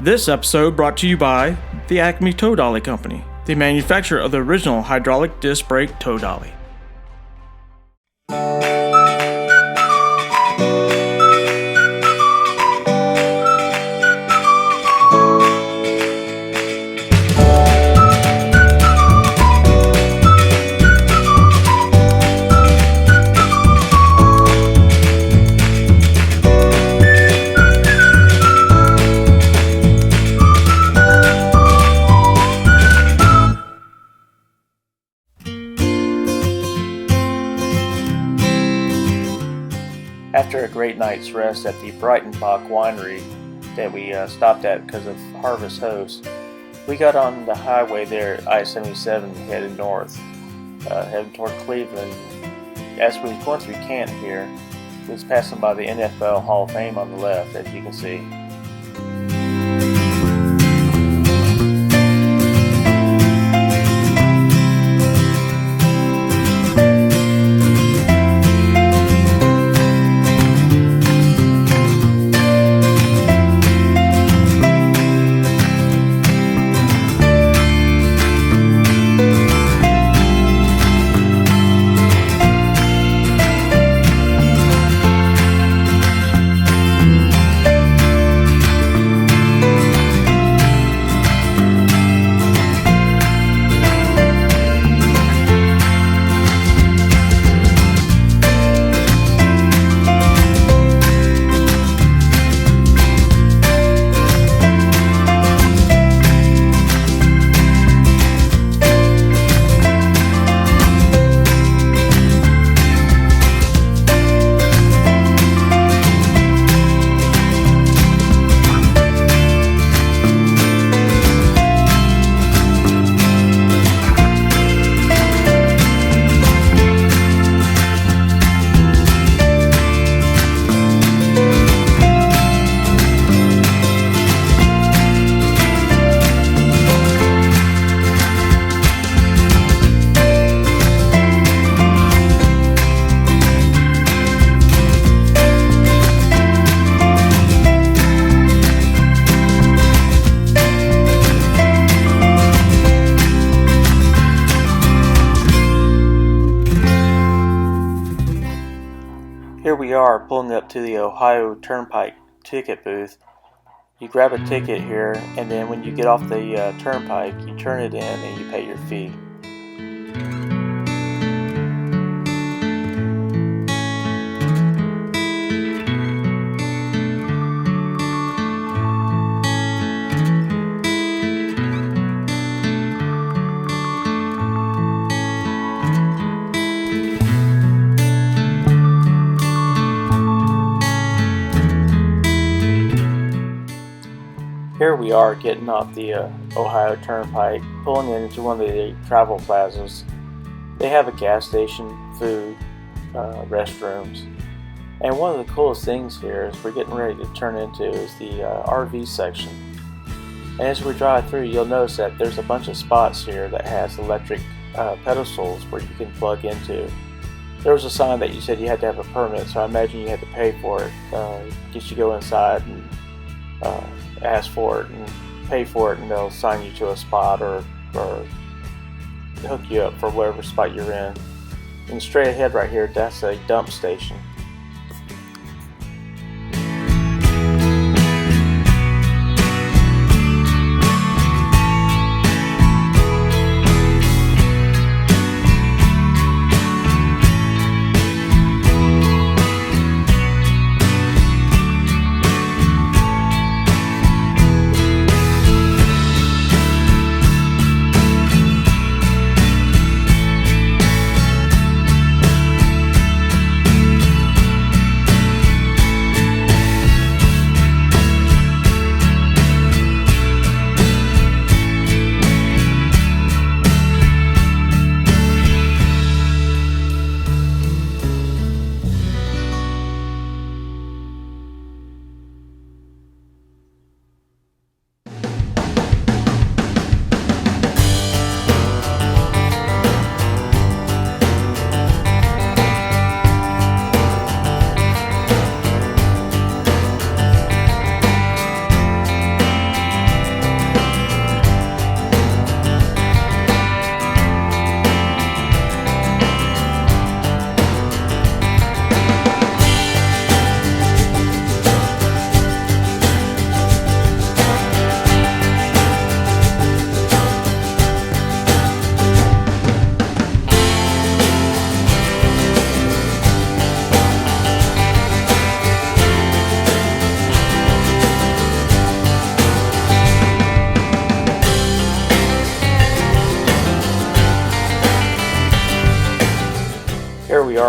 This episode brought to you by the Acme Tow Dolly Company, the manufacturer of the original hydraulic disc brake tow dolly. After a great night's rest at the Breitenbach Winery that we stopped at because of Harvest Host, we got on the highway there at I-77 headed north, heading toward Cleveland. As we were going through Canton here, we was passing by the NFL Hall of Fame on the left, as you can see. Here we are pulling up to the Ohio Turnpike ticket booth. You grab a ticket here, and then when you get off the turnpike, you turn it in and you pay your fee. Here we are getting off the Ohio Turnpike, pulling into one of the travel plazas. They have a gas station, food, restrooms, and one of the coolest things here is we're getting ready to turn into is the RV section. And as we drive through, you'll notice that there's a bunch of spots here that has electric pedestals where you can plug into. There was a sign that you said you had to have a permit, so I imagine you had to pay for it. Get you go inside and ask for it and pay for it, and they'll assign you to a spot or hook you up for whatever spot you're in. And straight ahead right here, that's a dump station.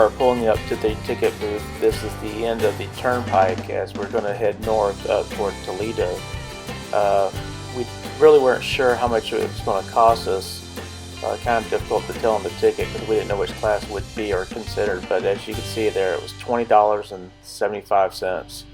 are pulling up to the ticket booth. This is the end of the turnpike as we're going to head north up toward Toledo. We really weren't sure how much it was going to cost us. Kind of difficult to tell on the ticket because we didn't know which class would be or considered, but as you can see there, it was $20.75.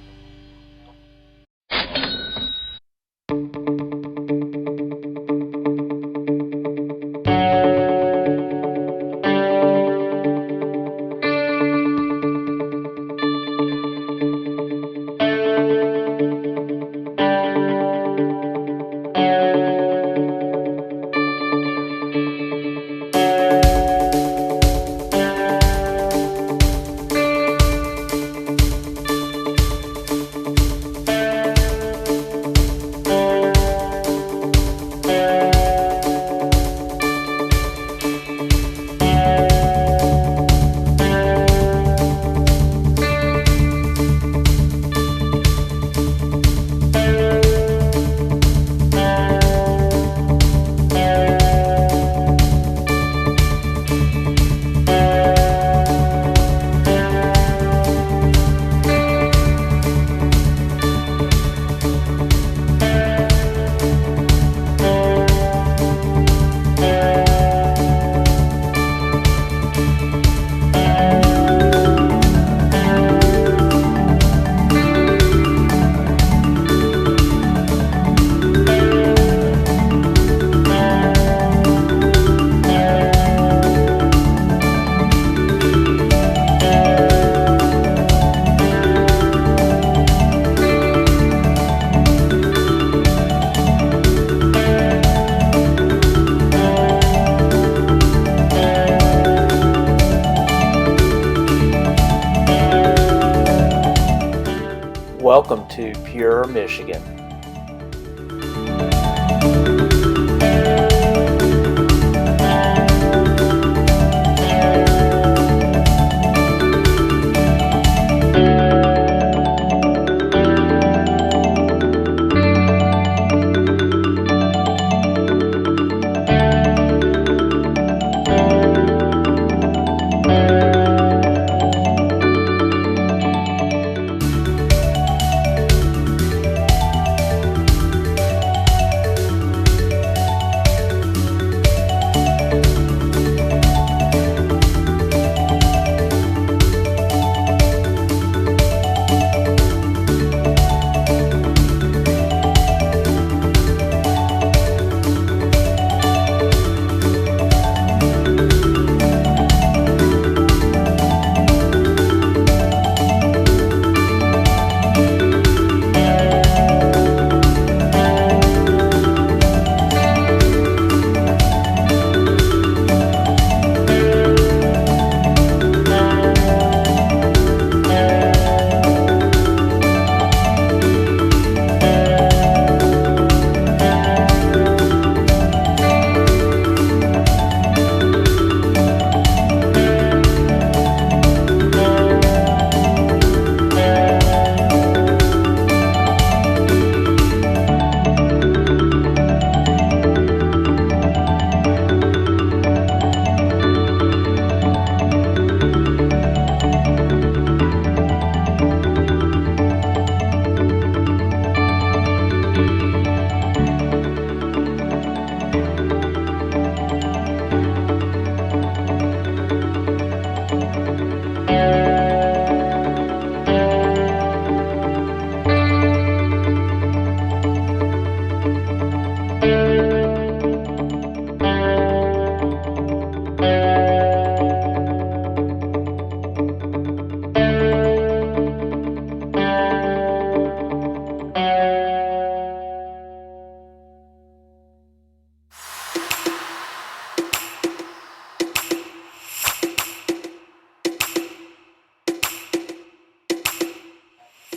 Welcome to Pure, Michigan.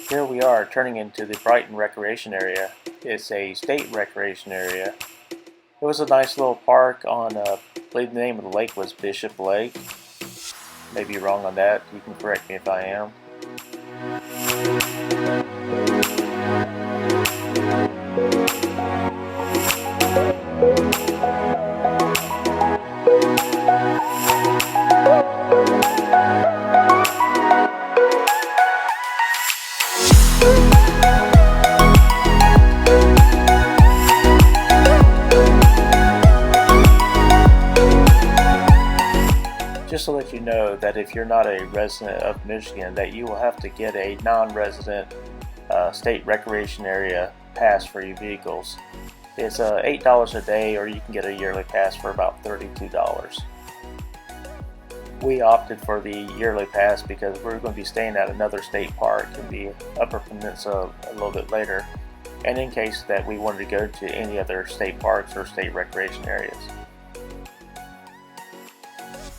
Here we are turning into the Brighton Recreation Area. It's a state recreation area. It was a nice little park on, I believe the name of the lake was Bishop Lake. Maybe wrong on that. You can correct me if I am. know that if you're not a resident of Michigan, that you will have to get a non-resident state recreation area pass for your vehicles. It's $8 a day, or you can get a yearly pass for about $32. We opted for the yearly pass because we're going to be staying at another state park in the Upper Peninsula a little bit later, and in case that we wanted to go to any other state parks or state recreation areas.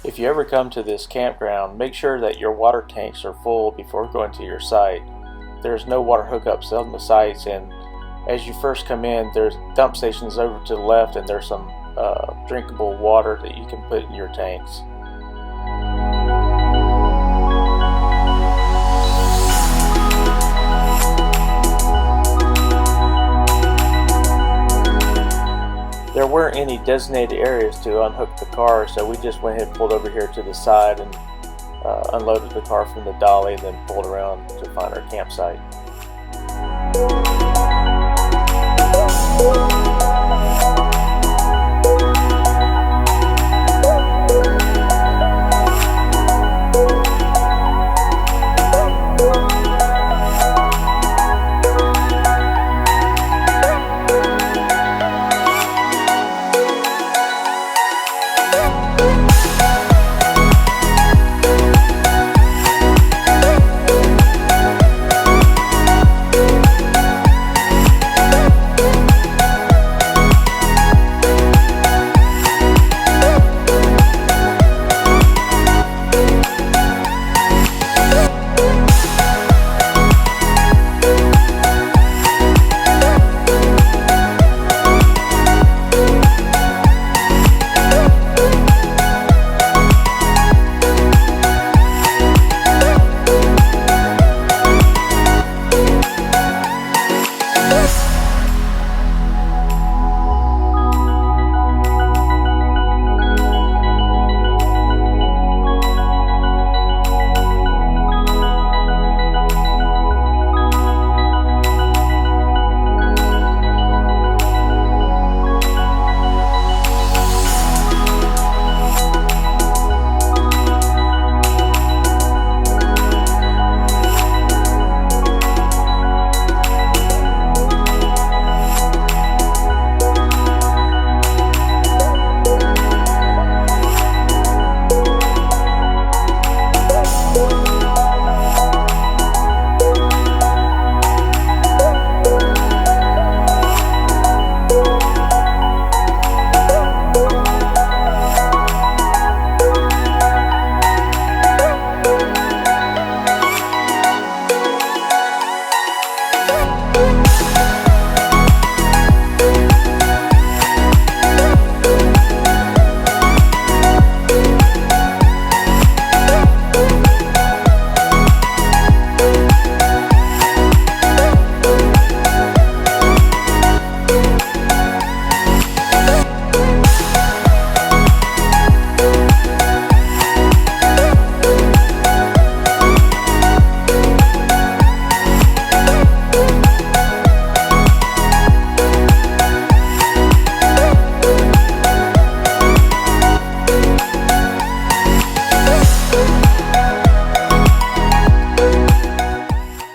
If you ever come to this campground, make sure that your water tanks are full before going to your site. There's no water hookups on the sites, and as you first come in, there's dump stations over to the left, and there's some drinkable water that you can put in your tanks. There weren't any designated areas to unhook the car, so we just went ahead and pulled over here to the side and unloaded the car from the dolly, and then pulled around to find our campsite.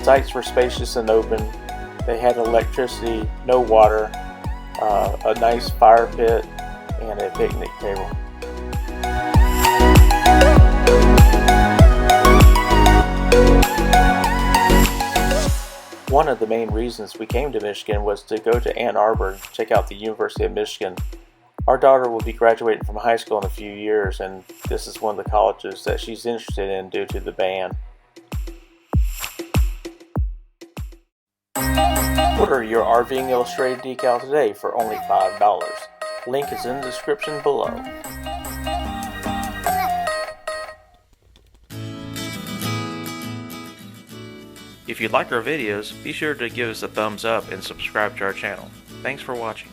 Sites were spacious and open. They had electricity, no water, a nice fire pit, and a picnic table. One of the main reasons we came to Michigan was to go to Ann Arbor and check out the University of Michigan. Our daughter will be graduating from high school in a few years, and this is one of the colleges that she's interested in due to the band. Order your RVing Illustrated decal today for only $5. Link is in the description below. If you like our videos, be sure to give us a thumbs up and subscribe to our channel. Thanks for watching.